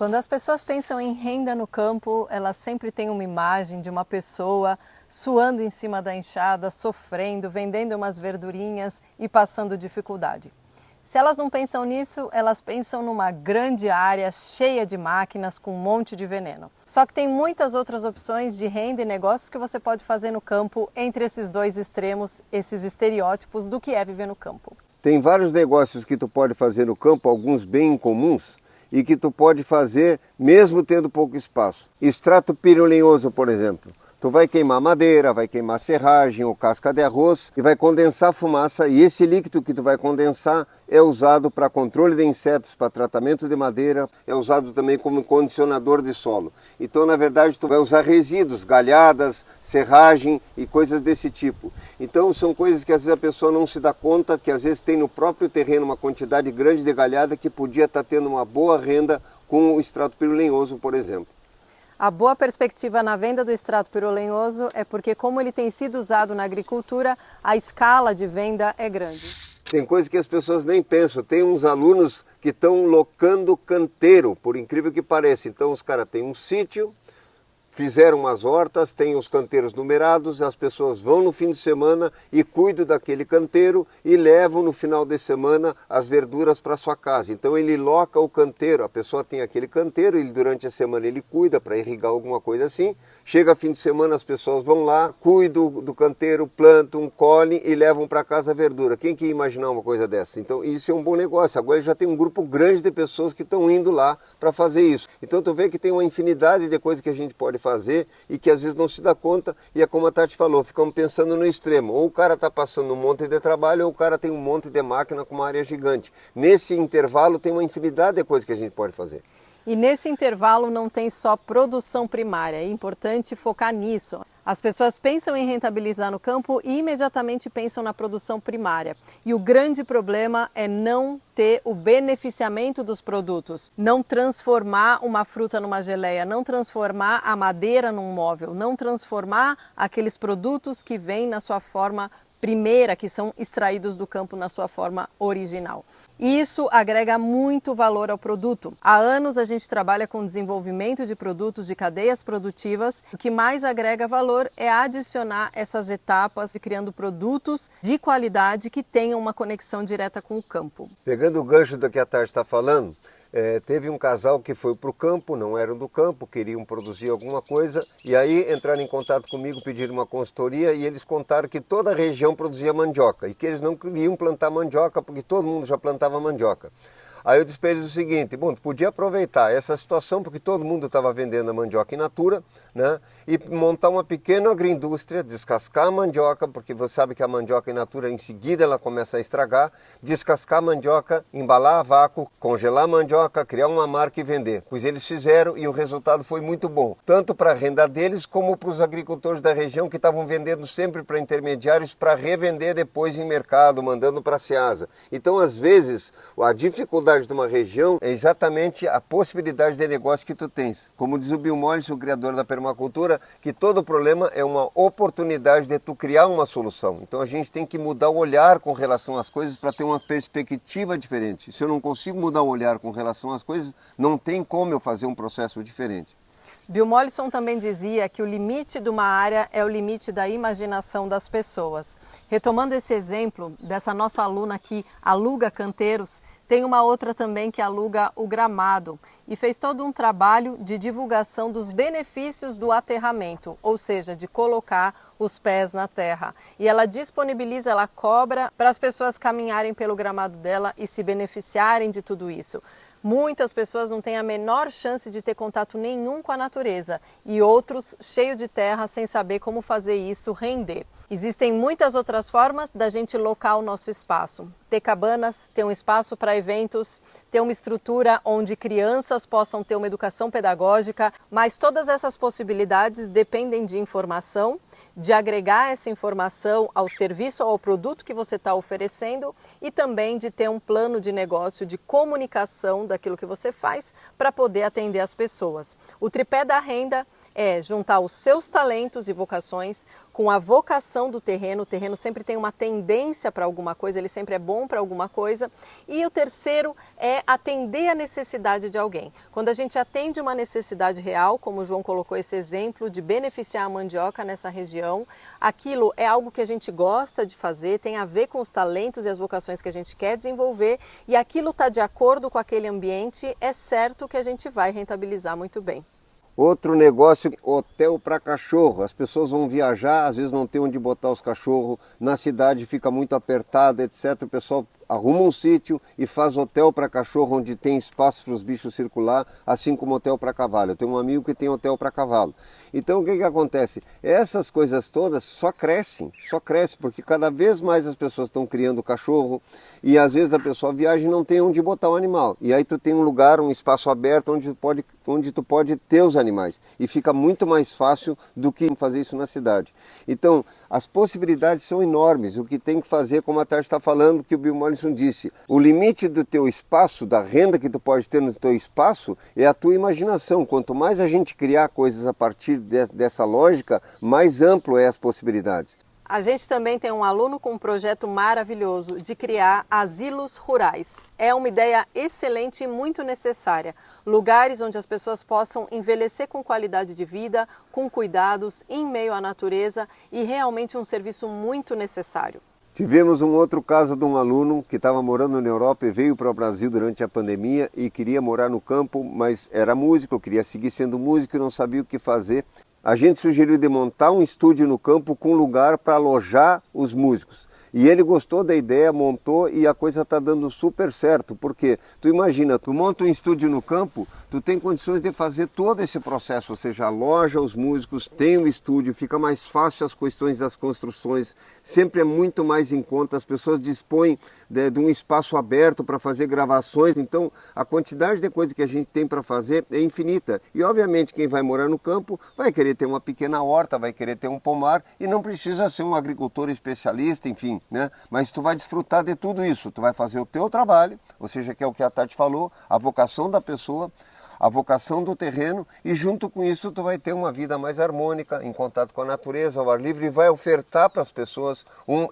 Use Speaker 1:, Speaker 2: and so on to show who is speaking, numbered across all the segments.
Speaker 1: Quando as pessoas pensam em renda no campo, elas sempre têm uma imagem de uma pessoa suando em cima da enxada, sofrendo, vendendo umas verdurinhas e passando dificuldade. Se elas não pensam nisso, elas pensam numa grande área cheia de máquinas com um monte de veneno. Só que tem muitas outras opções de renda e negócios que você pode fazer no campo entre esses dois extremos, esses estereótipos do que é viver no campo.
Speaker 2: Tem vários negócios que tu pode fazer no campo, alguns bem comuns, e que tu pode fazer mesmo tendo pouco espaço. Extrato pirolenhoso, por exemplo. Tu vai queimar madeira, vai queimar serragem ou casca de arroz e vai condensar fumaça, e esse líquido que tu vai condensar é usado para controle de insetos, para tratamento de madeira, é usado também como condicionador de solo. Então, na verdade, tu vai usar resíduos, galhadas, serragem e coisas desse tipo. Então, são coisas que às vezes a pessoa não se dá conta, que às vezes tem no próprio terreno uma quantidade grande de galhada que podia estar tendo uma boa renda com o extrato pirolenhoso, por exemplo.
Speaker 1: A boa perspectiva na venda do extrato pirolenhoso é porque, como ele tem sido usado na agricultura, a escala de venda é grande.
Speaker 2: Tem coisas que as pessoas nem pensam. Tem uns alunos que estão locando canteiro, por incrível que pareça. Então os caras têm um sítio, fizeram umas hortas, têm os canteiros numerados, as pessoas vão no fim de semana e cuidam daquele canteiro e levam no final de semana as verduras para sua casa. Então ele loca o canteiro, a pessoa tem aquele canteiro, ele durante a semana ele cuida para irrigar alguma coisa assim. Chega fim de semana, as pessoas vão lá, cuidam do canteiro, plantam, colhem e levam para casa a verdura. Quem que ia imaginar uma coisa dessa? Então isso é um bom negócio. Agora já tem um grupo grande de pessoas que estão indo lá para fazer isso. Então tu vê que tem uma infinidade de coisas que a gente pode fazer e que às vezes não se dá conta, e é como a Tati falou, ficamos pensando no extremo. Ou o cara está passando um monte de trabalho, ou o cara tem um monte de máquina com uma área gigante. Nesse intervalo tem uma infinidade de coisas que a gente pode fazer.
Speaker 1: E nesse intervalo não tem só produção primária, é importante focar nisso. As pessoas pensam em rentabilizar no campo e imediatamente pensam na produção primária. E o grande problema é não ter o beneficiamento dos produtos, não transformar uma fruta numa geleia, não transformar a madeira num móvel, não transformar aqueles produtos que vêm na sua forma primeira, que são extraídos do campo na sua forma original. E isso agrega muito valor ao produto. Há anos a gente trabalha com desenvolvimento de produtos de cadeias produtivas. O que mais agrega valor é adicionar essas etapas e criando produtos de qualidade que tenham uma conexão direta com o campo.
Speaker 2: Pegando o gancho do que a Tati está falando, teve um casal que foi para o campo, não eram do campo, queriam produzir alguma coisa, e aí entraram em contato comigo, pediram uma consultoria, e eles contaram que toda a região produzia mandioca, e que eles não queriam plantar mandioca, porque todo mundo já plantava mandioca. Aí eu disse para eles o seguinte: bom, tu podia aproveitar essa situação, porque todo mundo estava vendendo a mandioca in natura, né? E montar uma pequena agroindústria, descascar a mandioca, porque você sabe que a mandioca in natura em seguida ela começa a estragar, descascar a mandioca, embalar a vácuo, congelar a mandioca, criar uma marca e vender. Pois eles fizeram e o resultado foi muito bom, tanto para a renda deles como para os agricultores da região que estavam vendendo sempre para intermediários para revender depois em mercado, mandando para a Ceasa. Então, às vezes, a dificuldade de uma região é exatamente a possibilidade de negócio que tu tens. Como diz o Bill Mollys, o criador da permacultura, que todo problema é uma oportunidade de tu criar uma solução. Então a gente tem que mudar o olhar com relação às coisas para ter uma perspectiva diferente. Se eu não consigo mudar o olhar com relação às coisas, não tem como eu fazer um processo diferente.
Speaker 1: Bill Mollison também dizia que o limite de uma área é o limite da imaginação das pessoas. Retomando esse exemplo dessa nossa aluna que aluga canteiros, tem uma outra também que aluga o gramado e fez todo um trabalho de divulgação dos benefícios do aterramento, ou seja, de colocar os pés na terra. E ela disponibiliza, ela cobra para as pessoas caminharem pelo gramado dela e se beneficiarem de tudo isso. Muitas pessoas não têm a menor chance de ter contato nenhum com a natureza e outros cheios de terra sem saber como fazer isso render. Existem muitas outras formas da gente locar o nosso espaço. Ter cabanas, ter um espaço para eventos, ter uma estrutura onde crianças possam ter uma educação pedagógica, mas todas essas possibilidades dependem de informação, de agregar essa informação ao serviço ou ao produto que você está oferecendo e também de ter um plano de negócio, de comunicação daquilo que você faz para poder atender as pessoas. O tripé da renda é juntar os seus talentos e vocações com a vocação do terreno. O terreno sempre tem uma tendência para alguma coisa, ele sempre é bom para alguma coisa. E o terceiro é atender a necessidade de alguém. Quando a gente atende uma necessidade real, como o João colocou esse exemplo de beneficiar a mandioca nessa região, aquilo é algo que a gente gosta de fazer, tem a ver com os talentos e as vocações que a gente quer desenvolver, e aquilo está de acordo com aquele ambiente, é certo que a gente vai rentabilizar muito bem.
Speaker 2: Outro negócio, hotel para cachorro. As pessoas vão viajar, às vezes não tem onde botar os cachorros, na cidade fica muito apertada, etc. O pessoal arruma um sítio e faz hotel para cachorro onde tem espaço para os bichos circular, assim como hotel para cavalo. Eu tenho um amigo que tem hotel para cavalo. Então o que acontece? Essas coisas todas só crescem, porque cada vez mais as pessoas estão criando cachorro e às vezes a pessoa viaja e não tem onde botar o animal. E aí tu tem um lugar, um espaço aberto onde tu pode ter os animais. E fica muito mais fácil do que fazer isso na cidade. Então as possibilidades são enormes. O que tem que fazer, como a Tati está falando, que o Bill Mollison disse, o limite do teu espaço, da renda que tu pode ter no teu espaço, é a tua imaginação. Quanto mais a gente criar coisas a partir dessa lógica, mais amplo é as possibilidades.
Speaker 1: A gente também tem um aluno com um projeto maravilhoso de criar asilos rurais. É uma ideia excelente e muito necessária. Lugares onde as pessoas possam envelhecer com qualidade de vida, com cuidados, em meio à natureza, e realmente um serviço muito necessário.
Speaker 2: Tivemos um outro caso de um aluno que estava morando na Europa e veio para o Brasil durante a pandemia e queria morar no campo, mas era músico, queria seguir sendo músico e não sabia o que fazer. A gente sugeriu de montar um estúdio no campo com lugar para alojar os músicos. E ele gostou da ideia, montou e a coisa está dando super certo, porque tu imagina, tu monta um estúdio no campo, tu tem condições de fazer todo esse processo, ou seja, aloja os músicos, tem um estúdio, fica mais fácil as questões das construções, sempre é muito mais em conta, as pessoas dispõem de um espaço aberto para fazer gravações, então a quantidade de coisa que a gente tem para fazer é infinita. E obviamente quem vai morar no campo vai querer ter uma pequena horta, vai querer ter um pomar e não precisa ser um agricultor especialista, enfim, né? Mas tu vai desfrutar de tudo isso, tu vai fazer o teu trabalho, ou seja, que é o que a Tati falou, a vocação da pessoa, a vocação do terreno, e junto com isso tu vai ter uma vida mais harmônica, em contato com a natureza, ao ar livre, e vai ofertar para as pessoas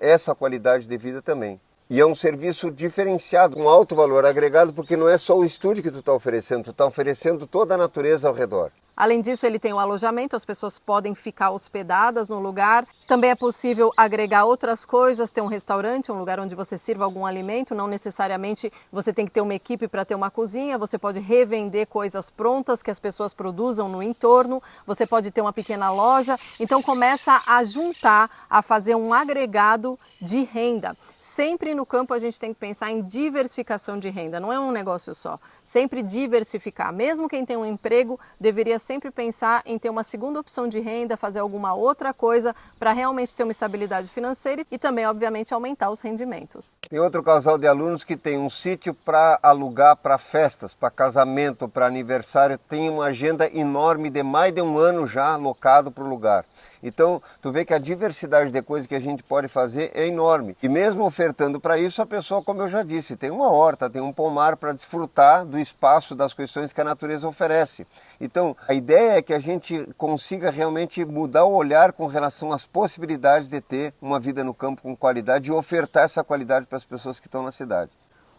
Speaker 2: essa qualidade de vida também. E é um serviço diferenciado, um alto valor agregado, porque não é só o estúdio que tu está oferecendo, tu está oferecendo toda a natureza ao redor.
Speaker 1: Além disso, ele tem o alojamento, as pessoas podem ficar hospedadas no lugar. Também é possível agregar outras coisas, ter um restaurante, um lugar onde você sirva algum alimento. Não necessariamente você tem que ter uma equipe para ter uma cozinha. Você pode revender coisas prontas que as pessoas produzam no entorno. Você pode ter uma pequena loja. Então começa a juntar, a fazer um agregado de renda. Sempre no campo a gente tem que pensar em diversificação de renda. Não é um negócio só. Sempre diversificar. Mesmo quem tem um emprego deveria sempre pensar em ter uma segunda opção de renda, fazer alguma outra coisa para realmente ter uma estabilidade financeira e também, obviamente, aumentar os rendimentos.
Speaker 2: Tem outro casal de alunos que tem um sítio para alugar para festas, para casamento, para aniversário, tem uma agenda enorme de mais de um ano já alocado para o lugar. Então, tu vê que a diversidade de coisas que a gente pode fazer é enorme. E mesmo ofertando para isso, a pessoa, como eu já disse, tem uma horta, tem um pomar para desfrutar do espaço, das questões que a natureza oferece. Então, a ideia é que a gente consiga realmente mudar o olhar com relação às possibilidades de ter uma vida no campo com qualidade e ofertar essa qualidade para as pessoas que estão na cidade.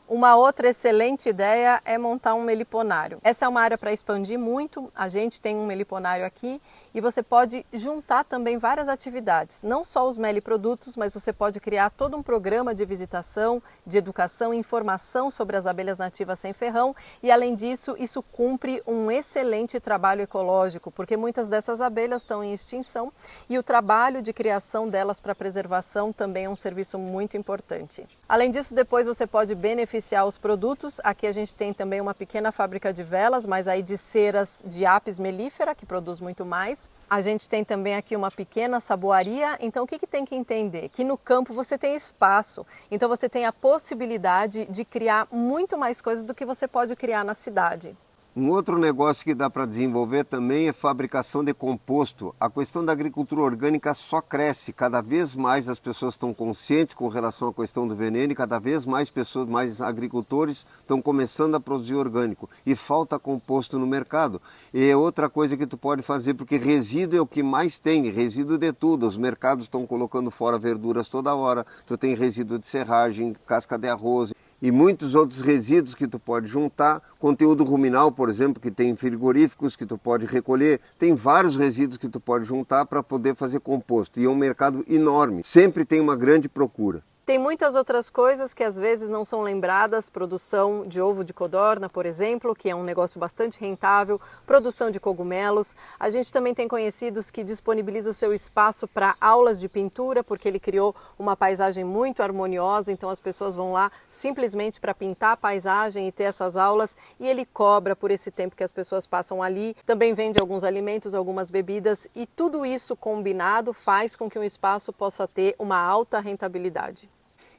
Speaker 1: Uma outra excelente ideia é montar um meliponário. Essa é uma área para expandir muito, a gente tem um meliponário aqui e você pode juntar também várias atividades, não só os meliprodutos, mas você pode criar todo um programa de visitação, de educação e informação sobre as abelhas nativas sem ferrão e além disso, isso cumpre um excelente trabalho ecológico, porque muitas dessas abelhas estão em extinção e o trabalho de criação delas para preservação também é um serviço muito importante. Além disso, depois você pode beneficiar os produtos. Aqui a gente tem também uma pequena fábrica de velas, mas aí de ceras de apis mellifera, que produz muito mais. A gente tem também aqui uma pequena saboaria. Então o que tem que entender? Que no campo você tem espaço, então você tem a possibilidade de criar muito mais coisas do que você pode criar na cidade.
Speaker 2: Um outro negócio que dá para desenvolver também é fabricação de composto. A questão da agricultura orgânica só cresce. Cada vez mais as pessoas estão conscientes com relação à questão do veneno e cada vez mais pessoas, mais agricultores estão começando a produzir orgânico. E falta composto no mercado. E é outra coisa que tu pode fazer, porque resíduo é o que mais tem, resíduo de tudo. Os mercados estão colocando fora verduras toda hora. Tu tem resíduo de serragem, casca de arroz e muitos outros resíduos que tu pode juntar, conteúdo ruminal, por exemplo, que tem frigoríficos que tu pode recolher, tem vários resíduos que tu pode juntar para poder fazer composto, e é um mercado enorme, sempre tem uma grande procura.
Speaker 1: Tem muitas outras coisas que às vezes não são lembradas, produção de ovo de codorna, por exemplo, que é um negócio bastante rentável, produção de cogumelos. A gente também tem conhecidos que disponibilizam o seu espaço para aulas de pintura, porque ele criou uma paisagem muito harmoniosa, então as pessoas vão lá simplesmente para pintar a paisagem e ter essas aulas, e ele cobra por esse tempo que as pessoas passam ali. Também vende alguns alimentos, algumas bebidas, e tudo isso combinado faz com que um espaço possa ter uma alta rentabilidade.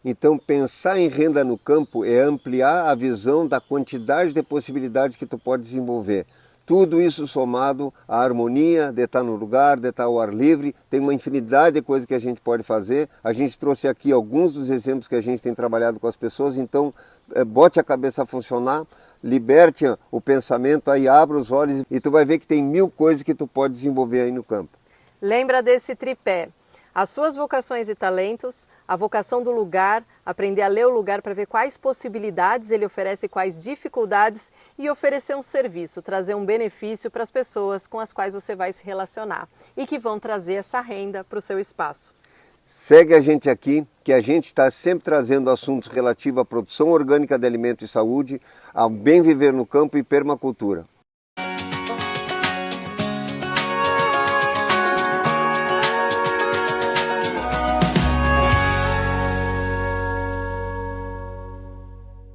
Speaker 2: Então, pensar em renda no campo é ampliar a visão da quantidade de possibilidades que tu pode desenvolver. Tudo isso somado à harmonia de estar no lugar, de estar ao ar livre, tem uma infinidade de coisas que a gente pode fazer. A gente trouxe aqui alguns dos exemplos que a gente tem trabalhado com as pessoas, então bote a cabeça a funcionar, liberte o pensamento, aí abra os olhos e tu vai ver que tem 1000 coisas que tu pode desenvolver aí no campo.
Speaker 1: Lembra desse tripé? As suas vocações e talentos, a vocação do lugar, aprender a ler o lugar para ver quais possibilidades ele oferece e quais dificuldades, e oferecer um serviço, trazer um benefício para as pessoas com as quais você vai se relacionar e que vão trazer essa renda para o seu espaço.
Speaker 2: Segue a gente aqui, que a gente está sempre trazendo assuntos relativos à produção orgânica de alimento e saúde, ao bem viver no campo e permacultura.